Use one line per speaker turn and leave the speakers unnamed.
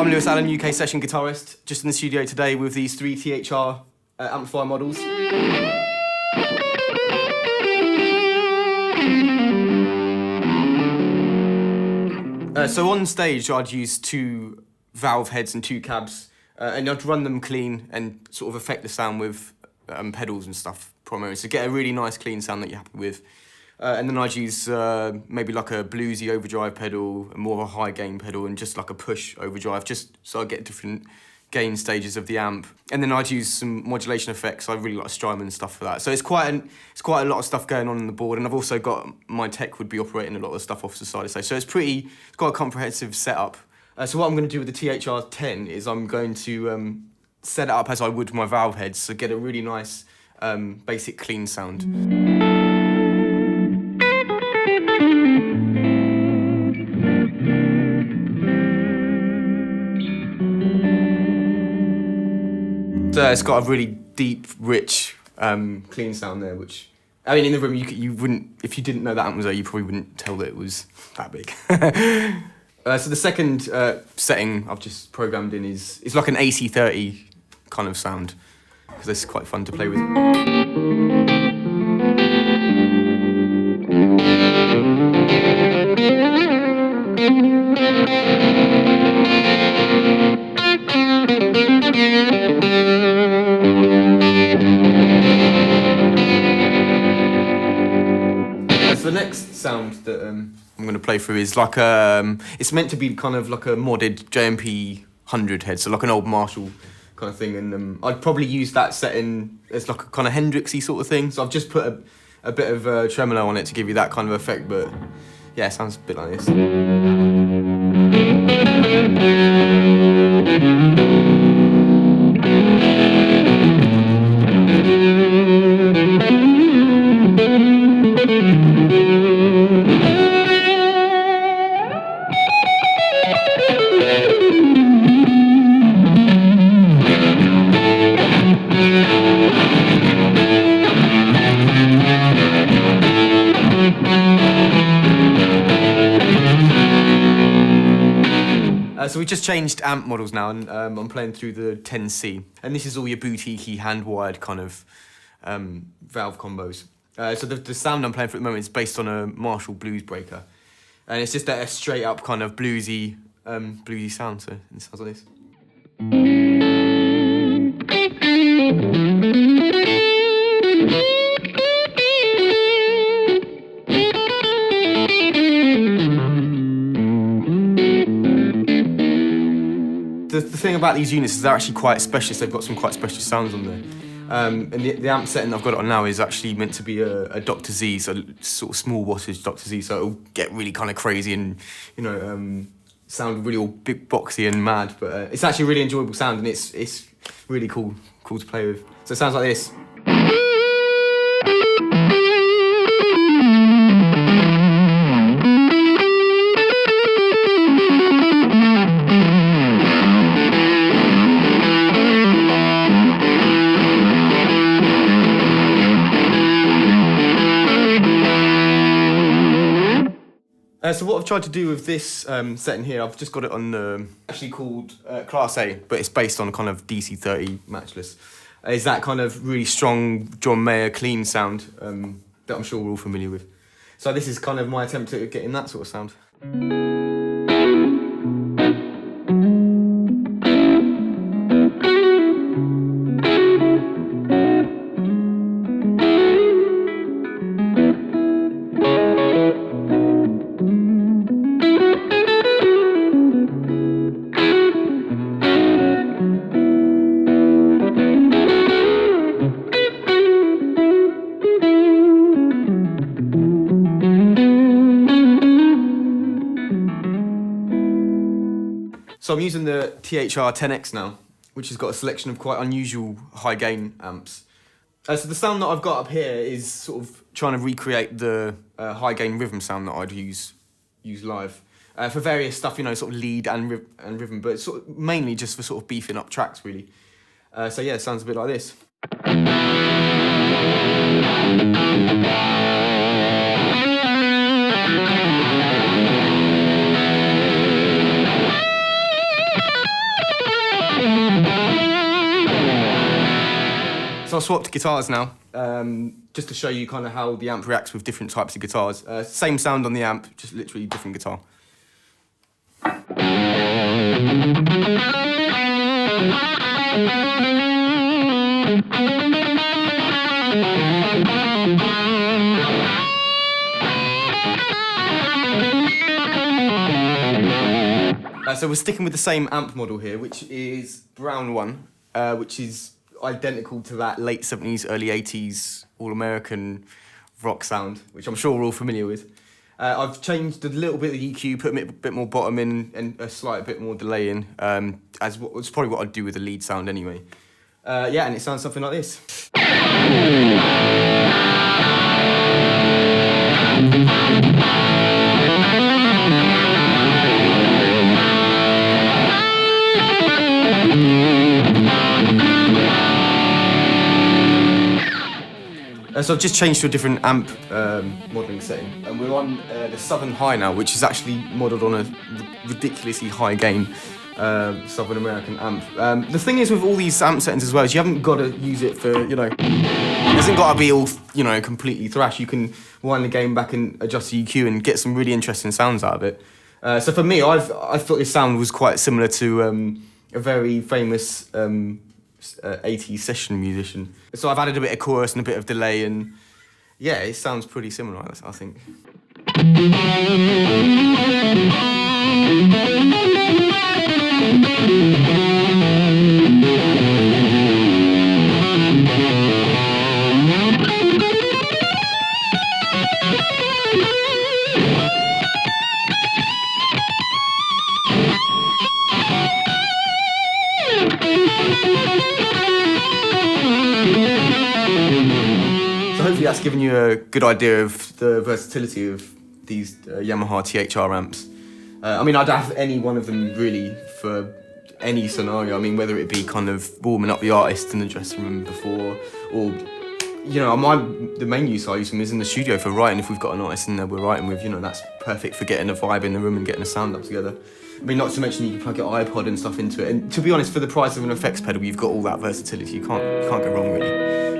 I'm Lewis Allen, UK session guitarist, just in the studio today with these 3 THR amplifier models. So on stage I'd use 2 valve heads and 2 cabs, and I'd run them clean and sort of affect the sound with pedals and stuff primarily, so get a really nice clean sound that you're happy with. And then I'd use maybe like a bluesy overdrive pedal, more of a high gain pedal, and just like a push overdrive, just so I get different gain stages of the amp. And then I'd use some modulation effects. I really like Strymon stuff for that. So it's quite a lot of stuff going on the board, and I've also got my tech would be operating a lot of the stuff off the side of stage. So it's quite a comprehensive setup. So what I'm going to do with the THR-10 is I'm going to set it up as I would my valve heads, so get a really nice basic clean sound. It's got a really deep, rich, clean sound there, which, I mean, in the room, you wouldn't, if you didn't know that amp was there, you probably wouldn't tell that it was that big. So the second setting I've just programmed in is like an AC30 kind of sound, because it's quite fun to play with. So the next sound that I'm going to play through is like it's meant to be kind of like a modded JMP 100 head, so like an old Marshall kind of thing, and I'd probably use that setting as like a kind of Hendrixy sort of thing. So I've just put a bit of tremolo on it to give you that kind of effect, but yeah, it sounds a bit like this. So we just changed amp models now, and I'm playing through the 10C, and this is all your boutique-y, hand-wired kind of valve combos. So the sound I'm playing for at the moment is based on a Marshall Blues Breaker, and it's just a straight-up kind of bluesy sound, so it sounds like this. The thing about these units is they're actually quite specialist. They've got some quite specialist sounds on there. And the amp setting I've got it on now is actually meant to be a Dr. Z, so sort of small wattage Dr. Z, so it'll get really kind of crazy and, you know, sound really all big boxy and mad, but it's actually a really enjoyable sound, and it's really cool to play with. So it sounds like this. So what I've tried to do with this setting here, I've just got it on actually called Class A, but it's based on a kind of DC30 matchless. Is that kind of really strong John Mayer clean sound that I'm sure we're all familiar with. So this is kind of my attempt at getting that sort of sound. So I'm using the THR 10X now, which has got a selection of quite unusual high gain amps. So the sound that I've got up here is sort of trying to recreate the high gain rhythm sound that I'd use live for various stuff, you know, sort of lead and rhythm, but it's sort of mainly just for sort of beefing up tracks, really. So yeah, it sounds a bit like this. So I swapped guitars now, just to show you kind of how the amp reacts with different types of guitars. Same sound on the amp, just literally different guitar. So we're sticking with the same amp model here, which is Brown 1, which is identical to that late 70s, early 80s All-American rock sound, which I'm sure we're all familiar with. I've changed a little bit of the EQ, put a bit more bottom in and a slight bit more delay in, it's probably what I'd do with the lead sound anyway. Yeah, and it sounds something like this. So I've just changed to a different amp modelling setting, and we're on the Southern High now, which is actually modelled on a ridiculously high gain Southern American amp. The thing is with all these amp settings as well is you haven't got to use it for, it hasn't got to be all, completely thrash. You can wind the gain back and adjust the EQ and get some really interesting sounds out of it. So for me, I thought this sound was quite similar to a very famous 80s session musician. So I've added a bit of chorus and a bit of delay, and yeah, it sounds pretty similar, I think. So hopefully that's given you a good idea of the versatility of these Yamaha THR amps. I'd have any one of them really for any scenario. Whether it be kind of warming up the artist in the dressing room before, or the main use I use them is in the studio for writing. If we've got an artist in there we're writing with, that's perfect for getting a vibe in the room and getting a sound up together. Not to mention you can plug your iPod and stuff into it. And to be honest, for the price of an effects pedal, you've got all that versatility. You can't go wrong really.